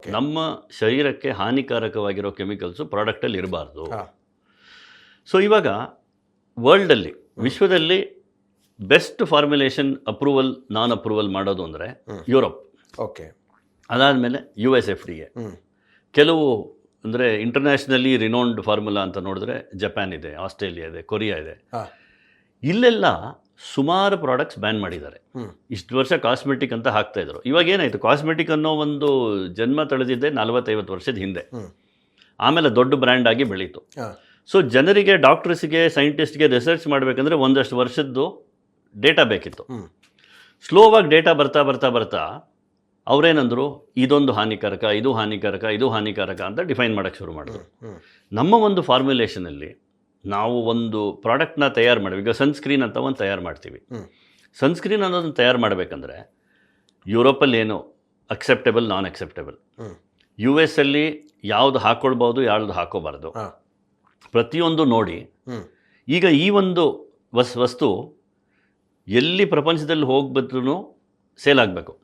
ನಮ್ಮ ಶರೀರಕ್ಕೆ ಹಾನಿಕಾರಕವಾಗಿರೋ ಕೆಮಿಕಲ್ಸು ಪ್ರಾಡಕ್ಟಲ್ಲಿ ಇರಬಾರ್ದು. ಸೊ ಇವಾಗ ವರ್ಲ್ಡಲ್ಲಿ ವಿಶ್ವದಲ್ಲಿ ಬೆಸ್ಟ್ ಫಾರ್ಮುಲೇಷನ್ ಅಪ್ರೂವಲ್ ನಾನ್ ಅಪ್ರೂವಲ್ ಮಾಡೋದು ಅಂದರೆ ಯುರೋಪ್. ಓಕೆ. ಅದಾದಮೇಲೆ USFDA. ಕೆಲವು ಅಂದರೆ ಇಂಟರ್ನ್ಯಾಷನಲಿ ರಿನೌಂಡ್ ಫಾರ್ಮುಲಾ ಅಂತ ನೋಡಿದ್ರೆ ಜಪಾನ್ ಇದೆ, ಆಸ್ಟ್ರೇಲಿಯಾ ಇದೆ, ಕೊರಿಯಾ ಇದೆ. ಇಲ್ಲೆಲ್ಲ ಸುಮಾರು ಪ್ರಾಡಕ್ಟ್ಸ್ ಬ್ಯಾನ್ ಮಾಡಿದ್ದಾರೆ. ಇಷ್ಟು ವರ್ಷ ಕಾಸ್ಮೆಟಿಕ್ ಅಂತ ಹಾಕ್ತಾ ಇದ್ರು. ಇವಾಗ ಏನಾಯಿತು, ಕಾಸ್ಮೆಟಿಕ್ ಅನ್ನೋ ಒಂದು ಜನ್ಮ ತಳೆದಿದ್ದೆ 40-50 ವರ್ಷದ ಹಿಂದೆ. ಆಮೇಲೆ ದೊಡ್ಡ ಬ್ರ್ಯಾಂಡ್ ಆಗಿ ಬೆಳೀತು. ಸೊ ಜನರಿಗೆ, ಡಾಕ್ಟರ್ಸ್ಗೆ, ಸೈಂಟಿಸ್ಟ್ಗೆ ರಿಸರ್ಚ್ ಮಾಡಬೇಕಂದ್ರೆ ಒಂದಷ್ಟು ವರ್ಷದ್ದು ಡೇಟಾ ಬೇಕಿತ್ತು. ಸ್ಲೋವಾಗಿ ಡೇಟಾ ಬರ್ತಾ ಬರ್ತಾ ಬರ್ತಾ ಅವರೇನಂದ್ರು, ಇದೊಂದು ಹಾನಿಕಾರಕ, ಇದು ಹಾನಿಕಾರಕ, ಇದು ಹಾನಿಕಾರಕ ಅಂತ ಡಿಫೈನ್ ಮಾಡೋಕ್ಕೆ ಶುರು ಮಾಡಿದ್ರು. ನಮ್ಮ ಒಂದು ಫಾರ್ಮುಲೇಷನಲ್ಲಿ ನಾವು ಒಂದು ಪ್ರಾಡಕ್ಟ್ನ ತಯಾರು ಮಾಡ್ತೀವಿ. ಈಗ ಸನ್ಸ್ಕ್ರೀನ್ ಅಂತ ಒಂದು ತಯಾರು ಮಾಡ್ತೀವಿ. ಸನ್ಸ್ಕ್ರೀನ್ ಅನ್ನೋದನ್ನು ತಯಾರು ಮಾಡಬೇಕಂದ್ರೆ ಯುರೋಪಲ್ಲಿ ಏನು ಅಕ್ಸೆಪ್ಟೇಬಲ್, ನಾನ್ ಅಕ್ಸೆಪ್ಟೇಬಲ್, US ಅಲ್ಲಿ ಯಾವುದು ಹಾಕ್ಕೊಳ್ಬೋದು, ಯಾವುದು ಹಾಕೋಬಾರ್ದು, ಪ್ರತಿಯೊಂದು ನೋಡಿ. ಈಗ ಈ ಒಂದು ವಸ್ತು ಎಲ್ಲಿ ಪ್ರಪಂಚದಲ್ಲಿ ಹೋಗ್ಬಿಟ್ರೂ ಸೇಲ್ ಆಗಬೇಕು.